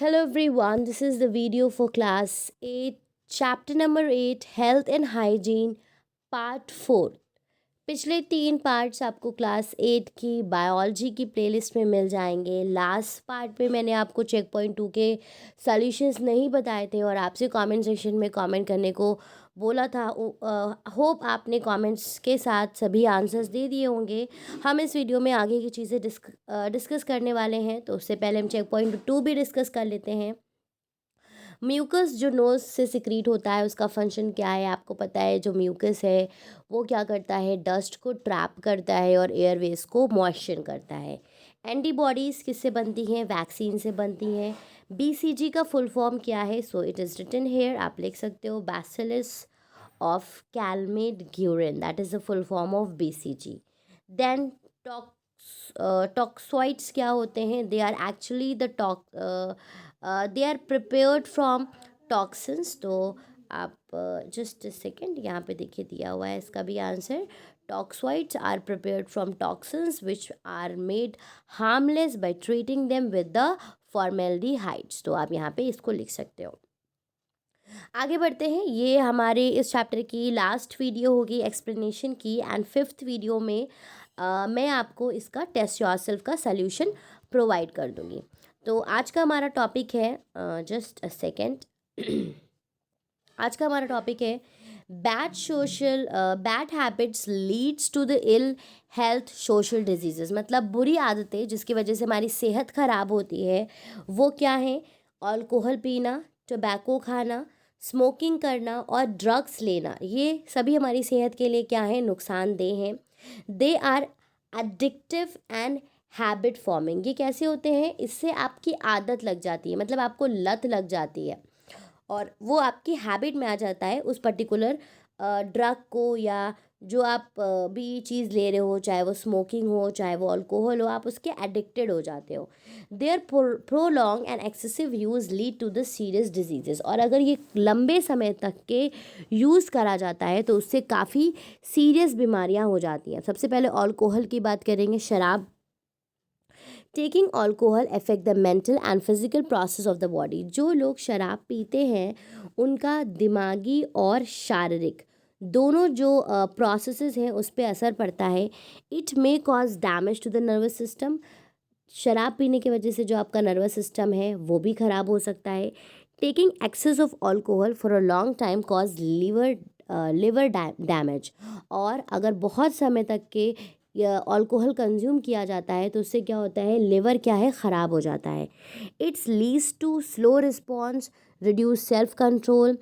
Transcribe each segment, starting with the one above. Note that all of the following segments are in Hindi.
Hello everyone, this is the video for class 8, chapter number 8, Health and Hygiene, part 4। पिछले 3 पार्ट्स आपको क्लास 8 की बायोलॉजी की प्लेलिस्ट में मिल जाएंगे। लास्ट पार्ट में मैंने आपको चेक पॉइंट 2 के सॉल्यूशंस नहीं बताए थे और आपसे कमेंट सेक्शन में कमेंट करने को बोला था। होप आपने कमेंट्स के साथ सभी आंसर्स दे दिए होंगे। हम इस वीडियो में आगे की चीज़ें डिस्कस करने वाले हैं, तो उससे पहले हम चेक पॉइंट 2 भी डिस्कस कर लेते हैं। म्यूकस जो नोज़ से सिक्रीट होता है, उसका फंक्शन क्या है आपको पता है। जो म्यूकस है वो क्या करता है, डस्ट को ट्रैप करता है और एयरवेज को मॉइस्चर करता है। एंटीबॉडीज़ किससे बनती हैं, वैक्सीन से बनती हैं। बीसीजी का फुल फॉर्म क्या है, so it is written here, आप लिख सकते हो bacillus of Calmette Guerin, that is the full form of BCG. Then toxoids क्या होते हैं, they are actually the they are prepared from toxins. तो आप जस्ट सेकेंड, यहाँ पे देखिए दिया हुआ है इसका भी answer. Toxoids are prepared from toxins which are made harmless by treating them with the formaldehydes. तो आप यहाँ पे इसको लिख सकते हो। आगे बढ़ते हैं, ये हमारे इस चैप्टर की लास्ट वीडियो होगी एक्सप्लेनेशन की, एंड 5th वीडियो में मैं आपको इसका टेस्ट योरसेल्फ का सल्यूशन प्रोवाइड कर दूंगी। तो आज का हमारा टॉपिक है जस्ट अ सेकेंड आज का हमारा टॉपिक है bad habits leads to the ill health social diseases. मतलब बुरी आदतें जिसकी वजह से हमारी सेहत ख़राब होती है वो क्या है। अल्कोहल पीना, टोबैको खाना, स्मोकिंग करना और ड्रग्स लेना, ये सभी हमारी सेहत के लिए क्या है, नुकसानदेह हैं। They are addictive and habit forming. ये कैसे होते हैं, इससे आपकी आदत लग जाती है, मतलब आपको लत लग जाती है और वो आपकी हैबिट में आ जाता है उस पर्टिकुलर ड्रग को, या जो आप भी चीज़ ले रहे हो, चाहे वो स्मोकिंग हो चाहे वो अल्कोहल हो, आप उसके एडिक्टेड हो जाते हो। Their prolong and excessive use lead to the serious diseases. और अगर ये लंबे समय तक के यूज़ करा जाता है तो उससे काफ़ी सीरियस बीमारियां हो जाती हैं। सबसे पहले अल्कोहल की बात करेंगे, शराब। Taking alcohol affect the mental and physical process of the body. जो लोग शराब पीते हैं उनका दिमागी और शारीरिक दोनों जो प्रोसेसेस हैं उस पर असर पड़ता है। It may cause damage to the nervous system. शराब पीने की वजह से जो आपका नर्वस सिस्टम है वो भी ख़राब हो सकता है। Taking excess of alcohol for a long time cause liver damage. और अगर बहुत समय तक के अल्कोहल कंज्यूम किया जाता है तो उससे क्या होता है, लिवर क्या है, ख़राब हो जाता है। It's leads to slow response, reduce self control,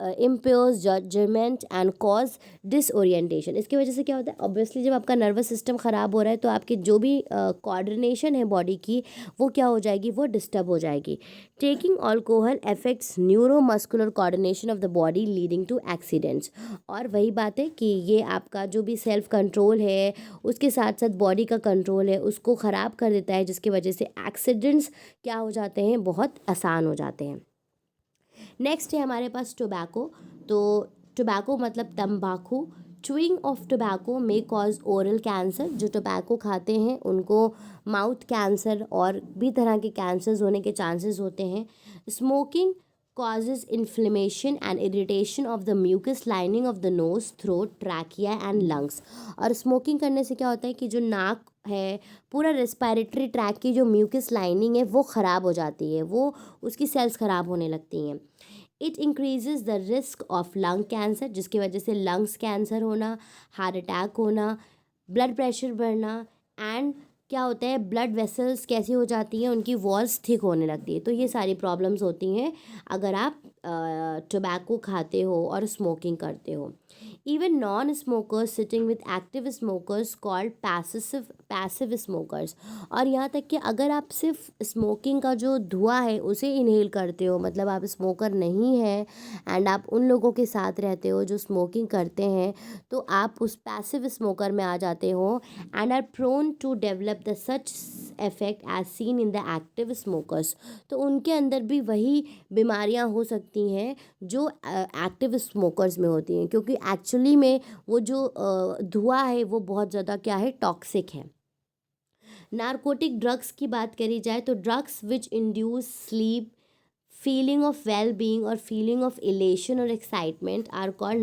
impairs judgement and cause disorientation. इसकी वजह से क्या होता है, ऑब्वियसली जब आपका नर्वस सिस्टम ख़राब हो रहा है तो आपकी जो भी कोऑर्डिनेशन है बॉडी की वो क्या हो जाएगी, वो डिस्टर्ब हो जाएगी। Taking alcohol affects neuromuscular coordination of the body leading to accidents. और वही बात है कि ये आपका जो भी सेल्फ कंट्रोल है उसके साथ साथ बॉडी का कंट्रोल है उसको ख़राब कर देता है, जिसकी वजह से एक्सीडेंट्स क्या हो जाते हैं, बहुत आसान हो जाते हैं। नेक्स्ट है हमारे पास टोबैको। तो टोबैको मतलब तंबाकू। Chewing of tobacco may cause oral cancer. जो टोबैको खाते हैं उनको माउथ कैंसर और भी तरह के कैंसर्स होने के चांसेस होते हैं। Smoking causes inflammation and irritation of the mucus lining of the nose, throat, trachea and lungs। और स्मोकिंग करने से क्या होता है कि जो नाक है, पूरा रेस्पिरेटरी ट्रैक की जो म्यूकस लाइनिंग है वो ख़राब हो जाती है, वो उसकी सेल्स ख़राब होने लगती हैं। It increases the risk of lung cancer, जिसकी वजह से लंग्स कैंसर होना, हार्ट अटैक होना, ब्लड प्रेशर बढ़ना, एंड क्या होता है, ब्लड वेसल्स कैसी हो जाती हैं, उनकी वॉल्स थिक होने लगती है। तो ये सारी प्रॉब्लम्स होती हैं अगर आप टोबैको खाते हो और स्मोकिंग करते हो। Even non smokers sitting with active smokers called passive smokers. और यहाँ तक कि अगर आप सिर्फ स्मोकिंग का जो धुआं है उसे इनहेल करते हो, मतलब आप स्मोकर नहीं हैं एंड आप उन लोगों के साथ रहते हो जो स्मोकिंग करते हैं, तो आप उस पैसिव स्मोकर में आ जाते हो and are prone to develop the such effect as seen in the active smokers. तो उनके अंदर भी वही बीमारियां हो सकती हैं जो एक्टिव स्मोकर्स में होती हैं, क्योंकि एक्चुअली में वो जो धुआं है वो बहुत ज़्यादा क्या है, टॉक्सिक है। नारकोटिक ड्रग्स की बात करी जाए तो drugs which induce sleep, feeling of well being और फीलिंग ऑफ इलेशन और excitement are called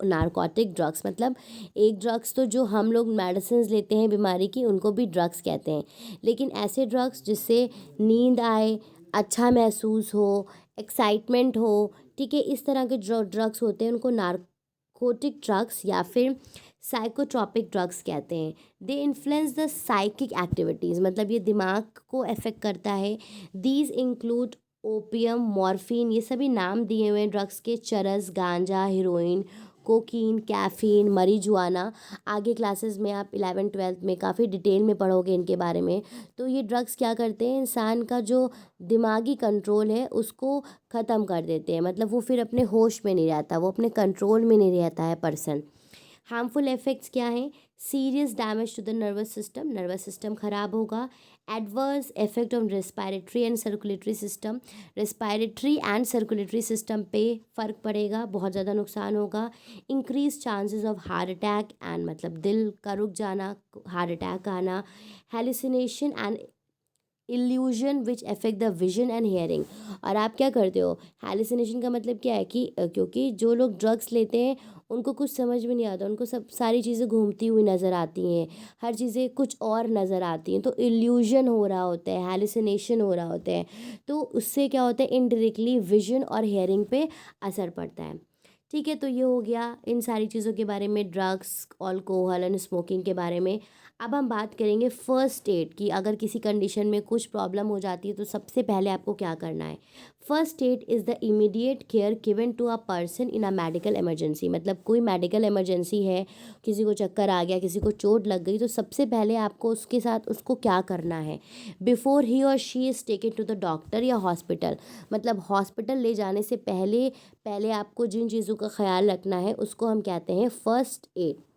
narcotic drugs. मतलब एक ड्रग्स तो जो हम लोग मेडिसिन लेते हैं बीमारी की, उनको भी ड्रग्स कहते हैं, लेकिन ऐसे ड्रग्स जिससे नींद आए, अच्छा महसूस हो, एक्साइटमेंट हो, ठीक है, इस तरह के जो ड्रग्स होते हैं उनको नारकोटिक ड्रग्स या फिर साइकोट्रॉपिक ड्रग्स कहते हैं। They influence the psychic activities, मतलब ये दिमाग को अफेक्ट करता है। दीज इंक्लूड ओपियम, मॉर्फिन, ये सभी नाम दिए हुए हैं ड्रग्स के, चरस, गांजा, हीरोइन, कोकीन, कैफीन, मरीजुआना। आगे क्लासेस में आप 11th-12th में काफ़ी डिटेल में पढ़ोगे इनके बारे में। तो ये ड्रग्स क्या करते हैं, इंसान का जो दिमागी कंट्रोल है उसको ख़त्म कर देते हैं, मतलब वो फिर अपने होश में नहीं रहता, वो अपने कंट्रोल में नहीं रहता है पर्सन। हार्मफुल इफ़ेक्ट्स क्या हैं, serious damage to the nervous system ख़राब होगा। Adverse effect on respiratory and circulatory system पे फ़र्क पड़ेगा, बहुत ज़्यादा नुकसान होगा। Increase chances of heart attack and, मतलब दिल का रुक जाना, हार्ट अटैक आना। Hallucination and illusion which affect the vision and hearing. और आप क्या करते हो, हेलुसिनेशन का मतलब क्या है कि क्योंकि जो लोग ड्रग्स लेते हैं उनको कुछ समझ में नहीं आता, उनको सब सारी चीज़ें घूमती हुई नज़र आती हैं, हर चीज़ें कुछ और नज़र आती हैं, तो इल्यूजन हो रहा होता है, हेलुसिनेशन हो रहा होता है, तो उससे क्या होता है, इनडायरेक्टली विजन और हेयरिंग पे असर पड़ता है। ठीक है, तो ये हो गया इन सारी चीज़ों के बारे में, ड्रग्स, अल्कोहल एंड स्मोकिंग के बारे में। अब हम बात करेंगे फ़र्स्ट एड की। अगर किसी कंडीशन में कुछ प्रॉब्लम हो जाती है तो सबसे पहले आपको क्या करना है। First aid is the immediate care given to a person in a medical emergency. मतलब कोई मेडिकल इमरजेंसी है, किसी को चक्कर आ गया, किसी को चोट लग गई, तो सबसे पहले आपको उसके साथ उसको क्या करना है, before he or she is taken to the doctor या हॉस्पिटल। मतलब हॉस्पिटल ले जाने से पहले पहले आपको जिन चीज़ों का ख्याल रखना है उसको हम कहते हैं first aid.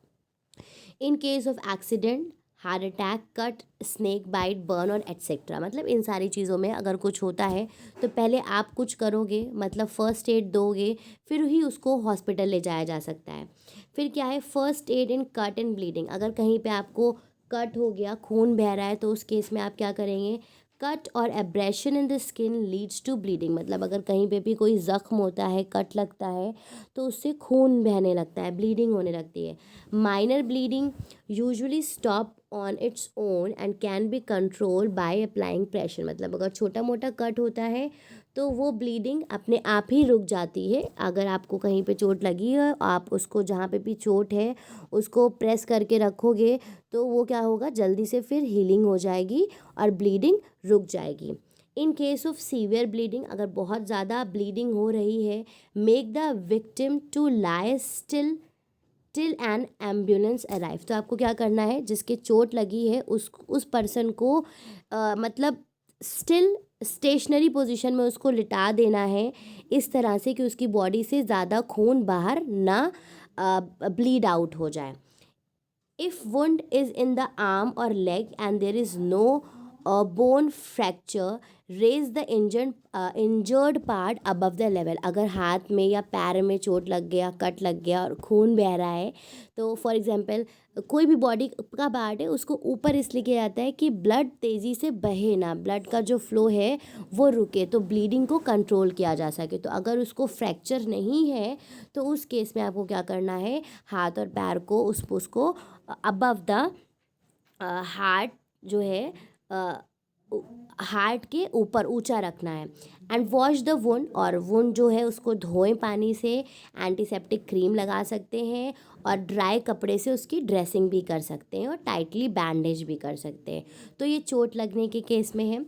In case of accident, heart attack, cut, snake bite, burn और एट्सेट्रा। मतलब इन सारी चीज़ों में अगर कुछ होता है तो पहले आप कुछ करोगे, मतलब फ़र्स्ट एड दोगे, फिर ही उसको हॉस्पिटल ले जाया जा सकता है। फिर क्या है, first aid in cut and bleeding. अगर कहीं पे आपको कट हो गया, खून बह रहा है, तो उस केस में आप क्या करेंगे, कट और abrasion in the skin leads to bleeding. मतलब अगर कहीं पे भी कोई ज़ख्म होता है, कट लगता है, तो उससे खून बहने लगता है, ब्लीडिंग होने लगती है। Minor bleeding usually stop on its own and can be control by applying pressure. मतलब अगर छोटा मोटा कट होता है तो वो ब्लीडिंग अपने आप ही रुक जाती है। अगर आपको कहीं पे चोट लगी है, आप उसको जहाँ पे भी चोट है उसको प्रेस करके रखोगे तो वो क्या होगा, जल्दी से फिर हीलिंग हो जाएगी और ब्लीडिंग रुक जाएगी। In case of severe bleeding, अगर बहुत ज़्यादा ब्लीडिंग हो रही है, make the victim to lie still till an ambulance arrive. तो आपको क्या करना है, जिसके चोट लगी है उस पर्सन को मतलब स्टिल स्टेशनरी पोजीशन में उसको लिटा देना है, इस तरह से कि उसकी बॉडी से ज़्यादा खून बाहर ना ब्लीड आउट हो जाए। If wound is in the arm or leg and there is no bone fracture, raise the injured part above the level। अगर हाथ में या पैर में चोट लग गया, कट लग गया और खून बह रहा है, तो फॉर एग्जांपल कोई भी बॉडी का पार्ट है उसको ऊपर इसलिए किया जाता है कि ब्लड तेज़ी से बहे ना, ब्लड का जो फ्लो है वो रुके, तो ब्लीडिंग को कंट्रोल किया जा सके। तो अगर उसको फ्रैक्चर नहीं है तो उस केस में आपको क्या करना है, हाथ और पैर को उसको अबव द हार्ट जो है हार्ट के ऊपर ऊंचा रखना है। एंड वॉश द वुंड, और वुंड जो है उसको धोएं पानी से, एंटीसेप्टिक क्रीम लगा सकते हैं और ड्राई कपड़े से उसकी ड्रेसिंग भी कर सकते हैं और टाइटली बैंडेज भी कर सकते हैं। तो ये चोट लगने के केस में है।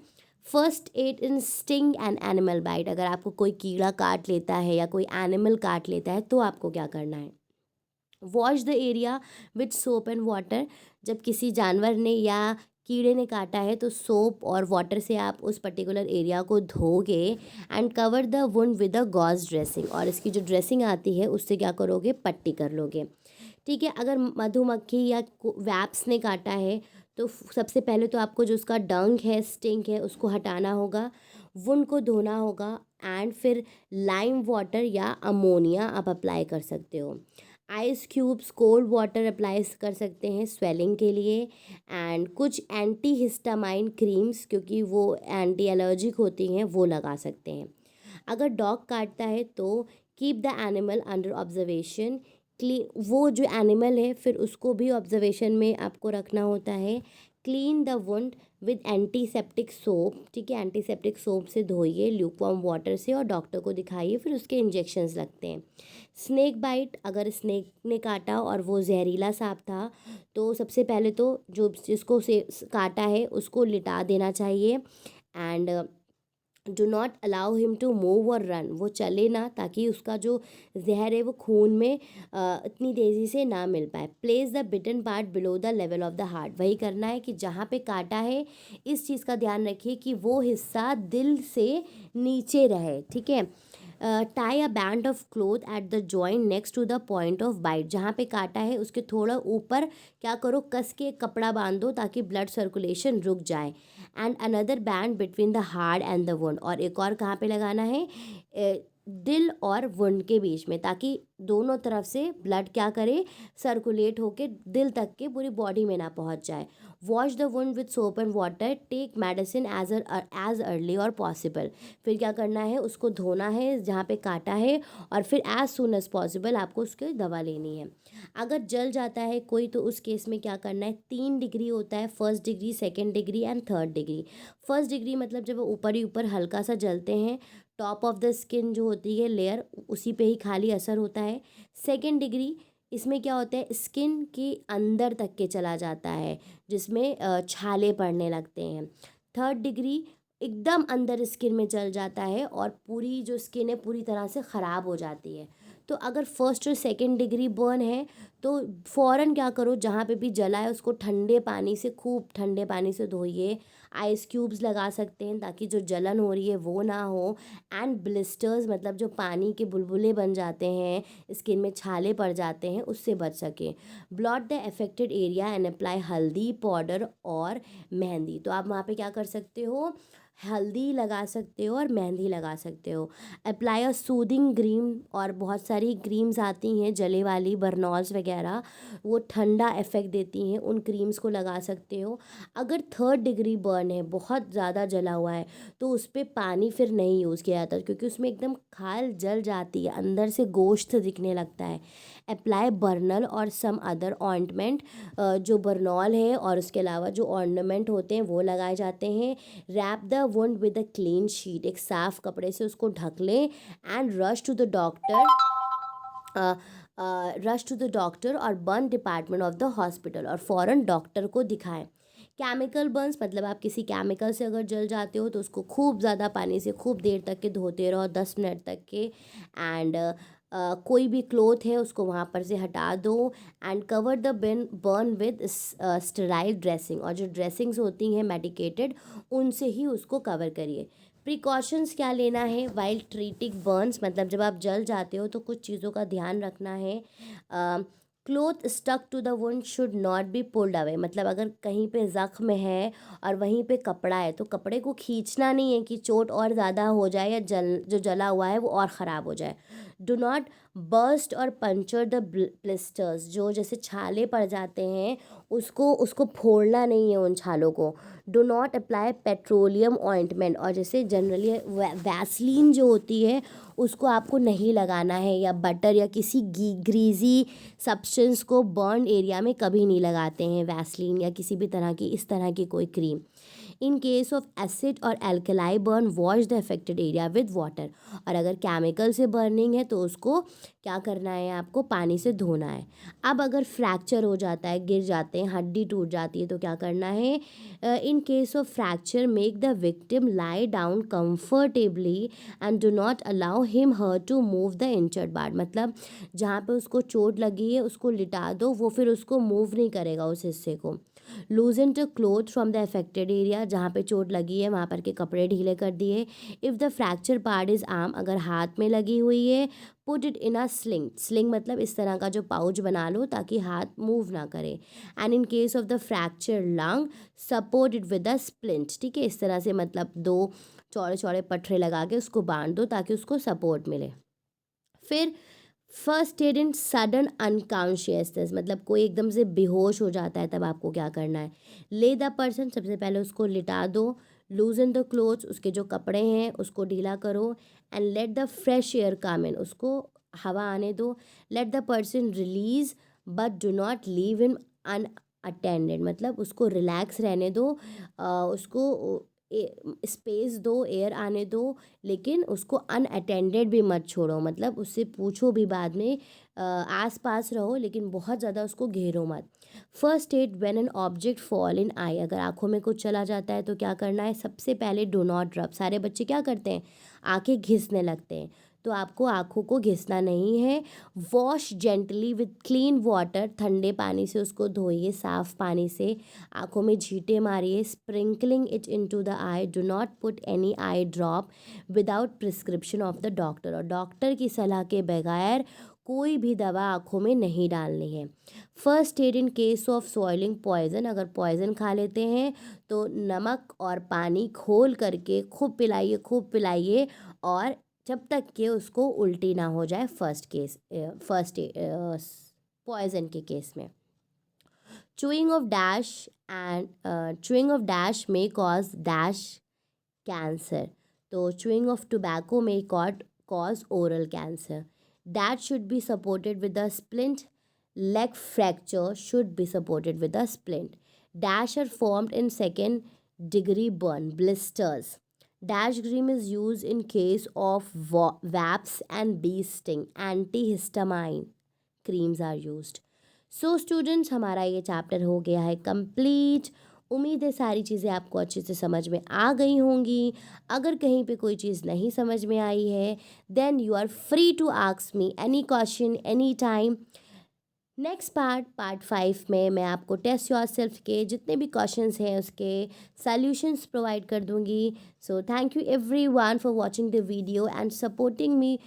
First aid in sting and animal bite. अगर आपको कोई कीड़ा काट लेता है या कोई एनिमल काट लेता है तो आपको क्या करना है, wash the area with soap and water. जब किसी जानवर ने या कीड़े ने काटा है तो सोप और वाटर से आप उस पर्टिकुलर एरिया को धोगे and cover the wound with a gauze dressing. और इसकी जो ड्रेसिंग आती है उससे क्या करोगे, पट्टी कर लोगे। ठीक है, अगर मधुमक्खी या वैप्स ने काटा है तो सबसे पहले तो आपको जो उसका डंक है, स्टिंक है, उसको हटाना होगा, वुंड को धोना होगा एंड फिर लाइम वाटर या अमोनिया आप अप्लाई कर सकते हो। Ice cubes, cold water apply कर सकते हैं स्वेलिंग के लिए। एंड कुछ एंटी हिस्टामाइन क्रीम्स, क्योंकि वो एंटी एलर्जिक होती हैं, वो लगा सकते हैं। अगर डॉग काटता है तो keep the animal under observation. वो जो एनिमल है फिर उसको भी ऑब्जर्वेशन में आपको रखना होता है। Clean the wound with antiseptic soap, ठीक है, एंटीसेप्टिक सोप से धोइए ल्यूकवार्म वाटर से और डॉक्टर को दिखाइए, फिर उसके इंजेक्शंस लगते हैं। स्नेक बाइट, अगर स्नेक ने काटा और वो जहरीला सांप था तो सबसे पहले तो जो जिसको से काटा है उसको लिटा देना चाहिए। And do not allow him to move or run, वो चले ना, ताकि उसका जो जहर है वो खून में इतनी तेज़ी से ना मिल पाए। Place the bitten part below the level of the heart, वही करना है कि जहाँ पे काटा है इस चीज़ का ध्यान रखिए कि वो हिस्सा दिल से नीचे रहे, ठीक है। Tie a band of cloth at the joint next to the point of bite, जहाँ पे काटा है उसके थोड़ा ऊपर क्या करो, कस के कपड़ा बांधो ताकि ब्लड सर्कुलेशन रुक जाए। And another band between the hard and the wound, और एक और कहाँ पे लगाना है, दिल और वुंड के बीच में, ताकि दोनों तरफ से ब्लड क्या करे, सर्कुलेट होके दिल तक के पूरी बॉडी में ना पहुंच जाए। Wash the wound with soap and water, take medicine as early और पॉसिबल, फिर क्या करना है, उसको धोना है जहाँ पे काटा है और फिर एज सून एज पॉसिबल आपको उसकी दवा लेनी है। अगर जल जाता है कोई तो उस केस में क्या करना है, 3 डिग्री होता है, first degree, second degree and third degree. First degree मतलब जब ऊपर ही ऊपर हल्का सा जलते हैं, टॉप ऑफ द स्किन जो होती है लेयर, उसी पे ही खाली असर होता है। सेकेंड डिग्री, इसमें क्या होता है, स्किन के अंदर तक के चला जाता है, जिसमें छाले पड़ने लगते हैं। थर्ड डिग्री एकदम अंदर स्किन में चल जाता है और पूरी जो स्किन है पूरी तरह से ख़राब हो जाती है। तो अगर फर्स्ट और सेकेंड डिग्री बर्न है तो फ़ौरन क्या करो, जहाँ पे भी जला है उसको ठंडे पानी से, खूब ठंडे पानी से धोइए। आइस क्यूब्स लगा सकते हैं ताकि जो जलन हो रही है वो ना हो। एंड ब्लिस्टर्स, मतलब जो पानी के बुलबुले बन जाते हैं, स्किन में छाले पड़ जाते हैं, उससे बच सके। Blot the affected area and apply हल्दी पाउडर और मेहंदी, तो आप वहाँ पे क्या कर सकते हो, हल्दी लगा सकते हो और मेहंदी लगा सकते हो। अप्लाई अ सूदिंग क्रीम, और बहुत सारी क्रीम्स आती हैं जले वाली, बर्नॉल्स वगैरह, वो ठंडा इफेक्ट देती हैं, उन क्रीम्स को लगा सकते हो। अगर थर्ड डिग्री बर्न है, बहुत ज़्यादा जला हुआ है, तो उस पर पानी फिर नहीं यूज़ किया जाता, क्योंकि उसमें एकदम खाल जल जाती है, अंदर से गोश्त दिखने लगता है। अप्लाई बर्नल और सम अदर ऑइंटमेंट, जो बर्नॉल है और उसके अलावा जो ऑर्नामेंट होते हैं वो लगाए जाते हैं। Wrap the wound with a clean sheet, एक साफ कपड़े से उसको ढक लें। And rush to the doctor, rush to the doctor और burn department of the hospital, और फ़ौरन डॉक्टर को दिखाएं। केमिकल बर्न्स, मतलब आप किसी केमिकल से अगर जल जाते हो तो उसको खूब ज़्यादा पानी से खूब देर तक के धोते रहो, 10 मिनट तक के। एंड कोई भी क्लोथ है उसको वहाँ पर से हटा दो। And cover the burn with sterile dressing, और जो ड्रेसिंग्स होती हैं मेडिकेटेड, उनसे ही उसको कवर करिए। प्रिकॉशंस क्या लेना है वाइल ट्रीटिंग बर्न्स, मतलब जब आप जल जाते हो तो कुछ चीज़ों का ध्यान रखना है। Cloth stuck to the wound should not be pulled away, मतलब अगर कहीं पे ज़ख्म है और वहीं पे कपड़ा है तो कपड़े को खींचना नहीं है कि चोट और ज़्यादा हो जाए या जो जला हुआ है वो और ख़राब हो जाए। डू नॉट बर्स्ट और पंचर द ब्लिस्टर्स, जो जैसे छाले पड़ जाते हैं उसको उसको फोड़ना नहीं है उन छालों को। Do not apply petroleum ointment, और जैसे जनरली वैसलीन जो होती है उसको आपको नहीं लगाना है, या बटर या किसी ग्रीजी सब्सटेंस को बर्न एरिया में कभी नहीं लगाते हैं, वैसलीन या किसी भी तरह की इस तरह की कोई cream. In case of acid और alkali burn, wash the affected area with water, और अगर केमिकल से बर्निंग है तो उसको क्या करना है, आपको पानी से धोना है। अब अगर फ्रैक्चर हो जाता है, गिर जाते हैं, हड्डी टूट जाती है, तो क्या करना है, in case of fracture make the victim lie down comfortably and do not allow him her to move the injured part, मतलब जहाँ पे उसको चोट लगी है उसको लिटा दो, वो फिर उसको मूव नहीं करेगा उस हिस्से को। लूजन the cloth from the affected area, जहाँ पे चोट लगी है वहाँ पर के कपड़े ढीले कर दिए। If the fracture part is arm, अगर हाथ में लगी हुई है, put it in a sling, sling मतलब इस तरह का जो पाउच बना लो ताकि हाथ मूव ना करे। And in case of the fracture lung, support it with a splint, ठीक है, इस तरह से मतलब 2 चौड़े चौड़े पटरे लगा के उसको बांध दो ताकि उसको सपोर्ट मिले। फिर फर्स्ट एड इन सडन अनकॉन्शियसनेस, मतलब कोई एकदम से बेहोश हो जाता है, तब आपको क्या करना है? ले द पर्सन, सबसे पहले उसको लिटा दो। लूजन द क्लोथ्स, उसके जो कपड़े हैं उसको ढीला करो। And let the fresh air come in, उसको हवा आने दो। Let the person release but do not leave him unattended, मतलब उसको रिलैक्स रहने दो, उसको स्पेस दो, एयर आने दो, लेकिन उसको अनअटेंडेड भी मत छोड़ो, मतलब उससे पूछो भी बाद में, आस पास रहो लेकिन बहुत ज़्यादा उसको घेरो मत। First aid when an object fall in eye, अगर आँखों में कुछ चला जाता है तो क्या करना है? सबसे पहले डो नॉट रब। सारे बच्चे क्या करते हैं? आँखें घिसने लगते हैं, तो आपको आँखों को घिसना नहीं है। Wash gently with clean water, ठंडे पानी से उसको धोइए, साफ़ पानी से। आँखों में छींटे मारिए। Sprinkling it into the I, do not put any I drop without prescription of the doctor, और डॉक्टर की सलाह के बगैर कोई भी दवा आँखों में नहीं डालनी है। First aid in case of soiling poison, अगर पॉइजन खा लेते हैं तो नमक और पानी घोल करके खूब पिलाइए, खूब पिलाइए, और जब तक कि उसको उल्टी ना हो जाए। फर्स्ट पॉइजन के केस में chewing of dash may cause dash cancer, तो chewing of tobacco may cause oral cancer. That should be supported with a splint. Leg fracture should be supported with a splint. Dash are formed in second degree burn, blisters. Dash cream is used in case of wasps and bee sting. Antihistamine creams are used. So students, हमारा ये चैप्टर हो गया है कंप्लीट। उम्मीद है सारी चीज़ें आपको अच्छे से समझ में आ गई होंगी। अगर कहीं पे कोई चीज़ नहीं समझ में आई है, then you are free to ask me any question any time. Next part 5 में मैं आपको टेस्ट योरसेल्फ के जितने भी क्वेश्चंस हैं उसके सॉल्यूशंस प्रोवाइड कर दूंगी। So thank you everyone for watching the video and supporting me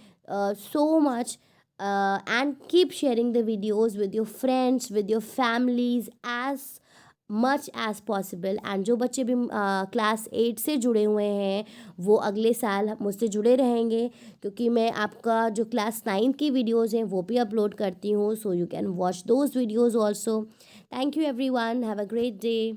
so much, and keep sharing the videos with your friends, with your families as much as possible. And जो बच्चे भी क्लास 8 से जुड़े हुए हैं वो अगले साल मुझसे जुड़े रहेंगे, क्योंकि मैं आपका जो क्लास 9 की वीडियोज़ हैं वो भी अपलोड करती हूँ, so you can watch those videos also. Thank you everyone, have a great day.